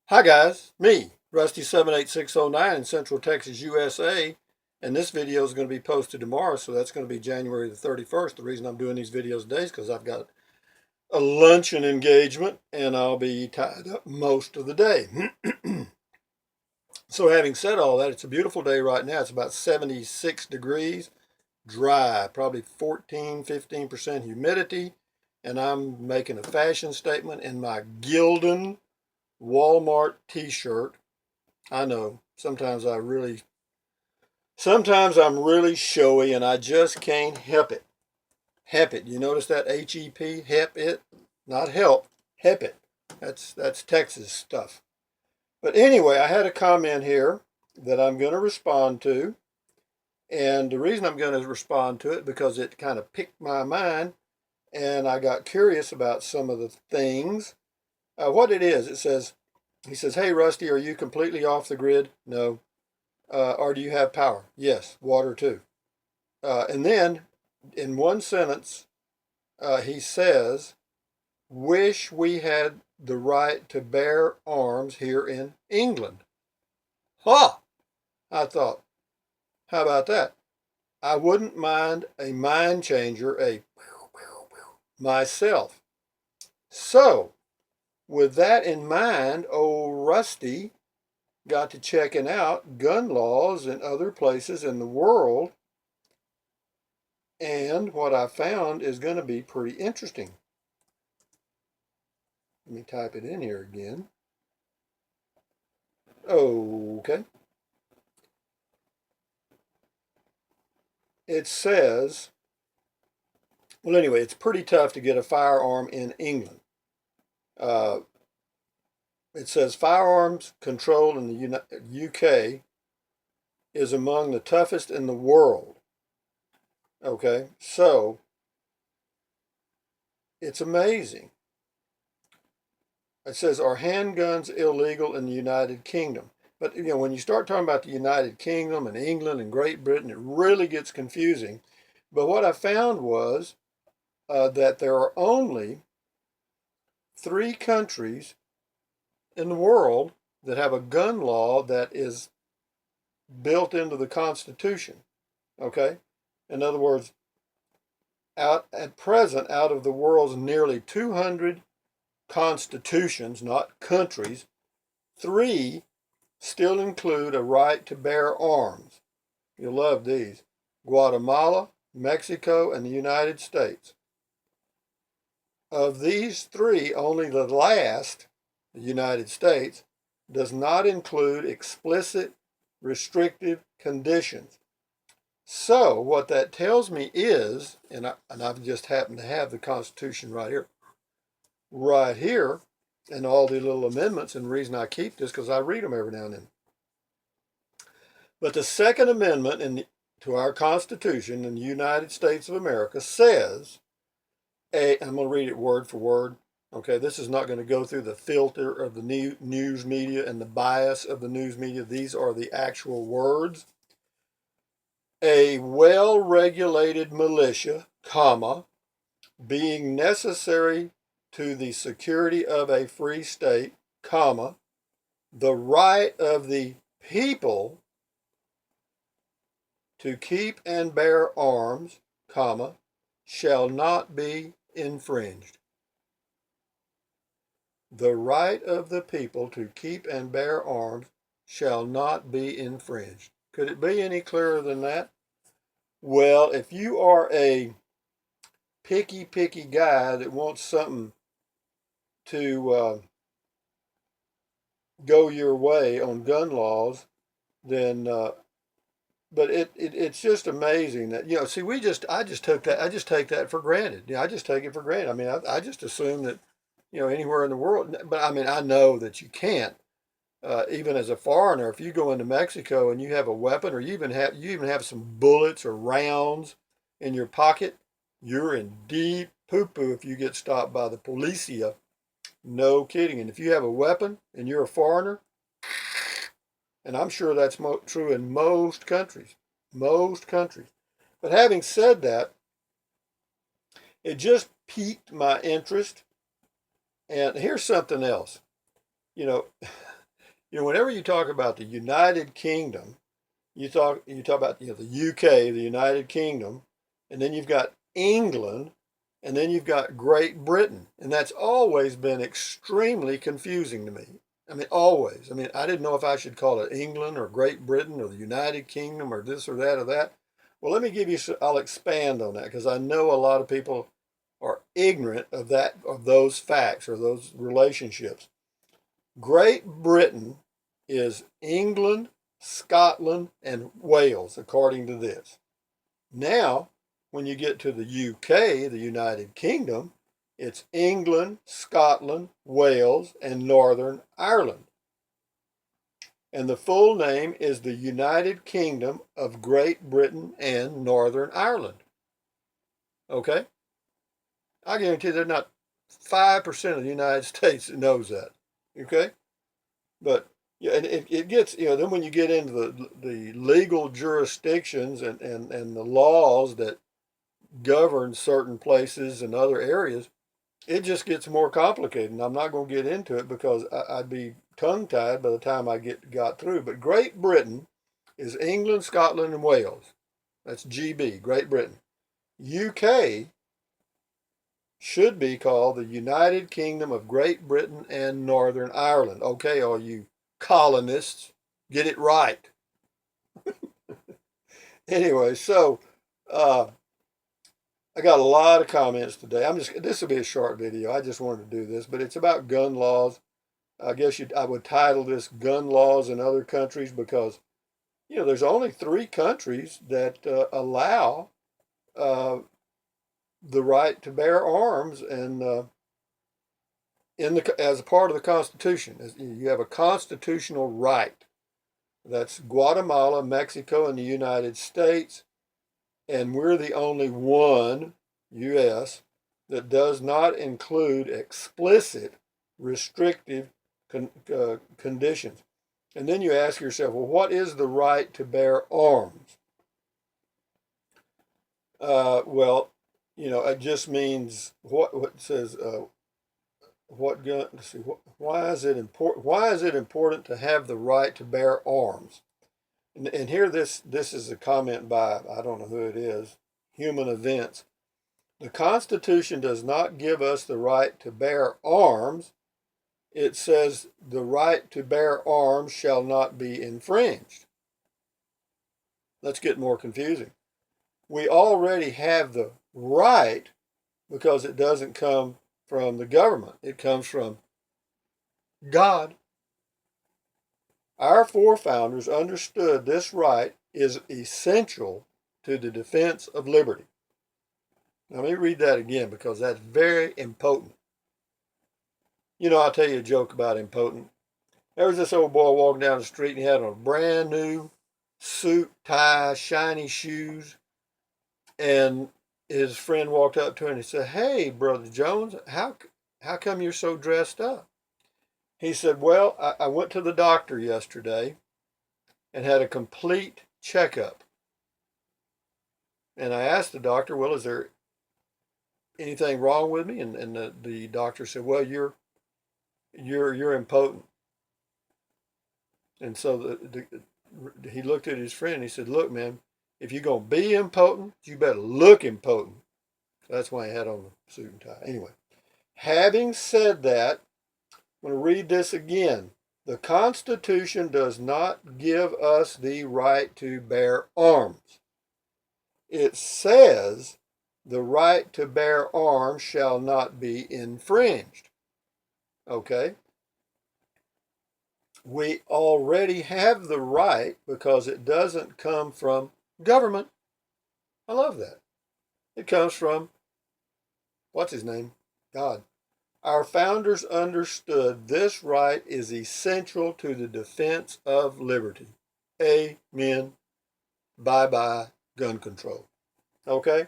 Hi guys, me, Rusty78609 in Central Texas, USA, and this video is going to be posted tomorrow, so that's going to be January the 31st. The reason I'm doing these videos today is because I've got a luncheon engagement and I'll be tied up most of the day. So having said all that, it's a beautiful day right now. It's about 76 degrees, dry, probably 14-15% humidity, and I'm making a fashion statement in my Gildan Walmart t-shirt. I know sometimes I'm really showy and I just can't help it. Help it. You notice that HEP? Help it? Not help. Help it. That's Texas stuff. But anyway, I had a comment here that I'm going to respond to. And the reason I'm going to respond to it because it kind of piqued my mind and I got curious about some of the things. What it is, he says, "Hey Rusty, are you completely off the grid?" No. Or do you have power? Yes, water too. And then in one sentence, he says, "Wish we had the right to bear arms here in England." Ha! I thought, how about that? I wouldn't mind a mind changer, myself. So, with that in mind, old Rusty got to checking out gun laws in other places in the world. And what I found is going to be pretty interesting. Let me type it in here again. Okay. It says, well, anyway, it's pretty tough to get a firearm in England. Uh, it says firearms control in the UK is among the toughest in the world. Okay, so it's amazing. It says, are handguns illegal in the United Kingdom? But when you start talking about the United Kingdom and England and Great Britain, it really gets confusing. But what I found was that there are only 3 countries in the world that have a gun law that is built into the Constitution. Okay? In other words, at present, out of the world's nearly 200 constitutions, not countries, 3 still include a right to bear arms. You'll love these: Guatemala, Mexico, and the United States. Of these 3, only the last, the United States, does not include explicit restrictive conditions. So what that tells me is, and I've just happened to have the Constitution right here, and all the little amendments, and the reason I keep this because I read them every now and then. But the Second Amendment to our Constitution in the United States of America says, I'm going to read it word for word. Okay, this is not going to go through the filter of the news media and the bias of the news media. These are the actual words. A well-regulated militia, comma, being necessary to the security of a free state, comma, the right of the people to keep and bear arms, comma, shall not be infringed. The right of the people to keep and bear arms shall not be infringed. Could it be any clearer than that? Well, if you are a picky guy that wants something to go your way on gun laws, then but it's just amazing that see I just take that for granted. I just take it for granted. I mean, I just assume that anywhere in the world. But I mean, I know that you can't. Even as a foreigner, if you go into Mexico and you have a weapon, or you even have some bullets or rounds in your pocket, you're in deep poo poo if you get stopped by the policia. No kidding. And if you have a weapon and you're a foreigner, and I'm sure that's true in most countries, most countries. But having said that, it just piqued my interest. And here's something else. You know, Whenever you talk about the United Kingdom, you talk about the UK, the United Kingdom, and then you've got England, and then you've got Great Britain, and that's always been extremely confusing to me. I mean, always. I mean, I didn't know if I should call it England or Great Britain or the United Kingdom or this or that or that. Well, let me give you. I'll expand on that because I know a lot of people are ignorant of those facts or those relationships. Great Britain is England, Scotland, and Wales, according to this. Now, when you get to the UK, the United Kingdom, it's England, Scotland, Wales, and Northern Ireland. And the full name is the United Kingdom of Great Britain and Northern Ireland. Okay? I guarantee there's not 5% of the United States that knows that. Okay? But yeah, and it gets, then when you get into the legal jurisdictions and the laws that govern certain places and other areas, it just gets more complicated. And I'm not going to get into it because I'd be tongue tied by the time I got through. But Great Britain is England, Scotland, and Wales. That's GB, Great Britain. UK should be called the United Kingdom of Great Britain and Northern Ireland. Okay, all you colonists, get it right. Anyway, so I got a lot of comments today. This will be a short video. I just wanted to do this, but it's about gun laws. I guess I would title this "Gun Laws in Other Countries" because there's only 3 countries that allow the right to bear arms, and as a part of the Constitution, you have a constitutional right. That's Guatemala, Mexico, and the United States. And we're the only one, U.S., that does not include explicit restrictive conditions. And then you ask yourself, well, what is the right to bear arms? Well, it just means what says what gun. Let's see, why is it important? Why is it important to have the right to bear arms? And here, this is a comment by, I don't know who it is, Human Events. The Constitution does not give us the right to bear arms. It says the right to bear arms shall not be infringed. Let's get more confusing. We already have the right because it doesn't come from the government. It comes from God. Our forefathers understood this right is essential to the defense of liberty. Now, let me read that again because that's very impotent. I'll tell you a joke about impotent. There was this old boy walking down the street and he had on a brand new suit, tie, shiny shoes. And his friend walked up to him and he said, "Hey, Brother Jones, how come you're so dressed up?" He said, "Well, I went to the doctor yesterday and had a complete checkup. And I asked the doctor, well, is there anything wrong with me?" And the doctor said, "Well, you're impotent." And so he looked at his friend and he said, "Look, man, if you're going to be impotent, you better look impotent." That's why he had on the suit and tie. Anyway, having said that, I'm going to read this again. The Constitution does not give us the right to bear arms. It says the right to bear arms shall not be infringed. Okay? We already have the right because it doesn't come from government. I love that. It comes from, what's his name? God. Our founders understood this right is essential to the defense of liberty. Amen. Bye-bye gun control. Okay?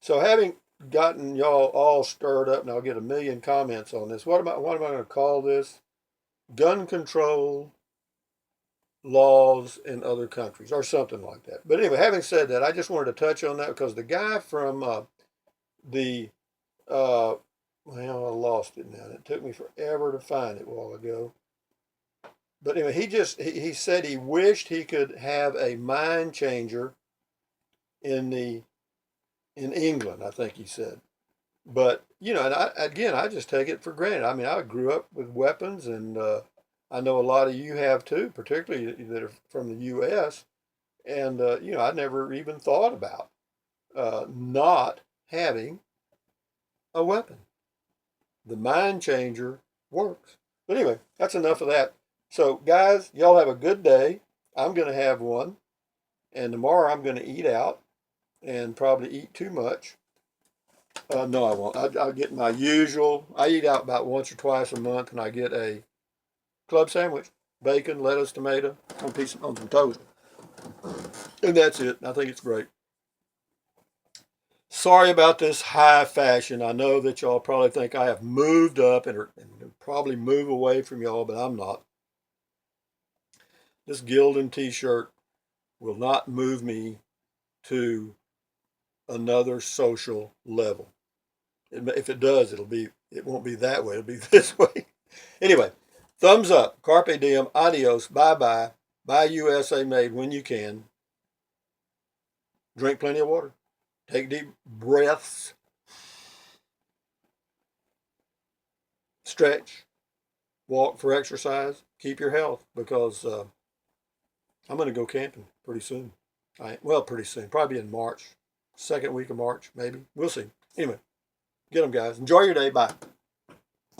So having gotten y'all all stirred up, and I'll get a million comments on this, what am I going to call this? Gun control laws in other countries or something like that. But anyway, having said that, I just wanted to touch on that because the guy from well, I lost it now. It took me forever to find it a while ago. But anyway, he said he wished he could have a mind changer in England, I think he said. But and I just take it for granted. I mean, I grew up with weapons, and I know a lot of you have too, particularly that are from the U.S. And I never even thought about not having a weapon. The mind changer works. But anyway, that's enough of that. So, guys, y'all have a good day. I'm going to have one, and tomorrow I'm going to eat out and probably eat too much. No, I won't. I'll get my usual. I eat out about once or twice a month, and I get a club sandwich, bacon, lettuce, tomato, on some toast, and that's it. I think it's great. Sorry about this high fashion. I know that y'all probably think I have moved up and probably move away from y'all, but I'm not. This Gildan t-shirt will not move me to another social level. If it does, it won't be that way. It'll be this way. Anyway, thumbs up. Carpe diem. Adios. Bye-bye. Buy USA made when you can. Drink plenty of water. Take deep breaths. Stretch. Walk for exercise. Keep your health, because I'm going to go camping pretty soon. Pretty soon. Probably in March. Second week of March, maybe. We'll see. Anyway, get them, guys. Enjoy your day. Bye.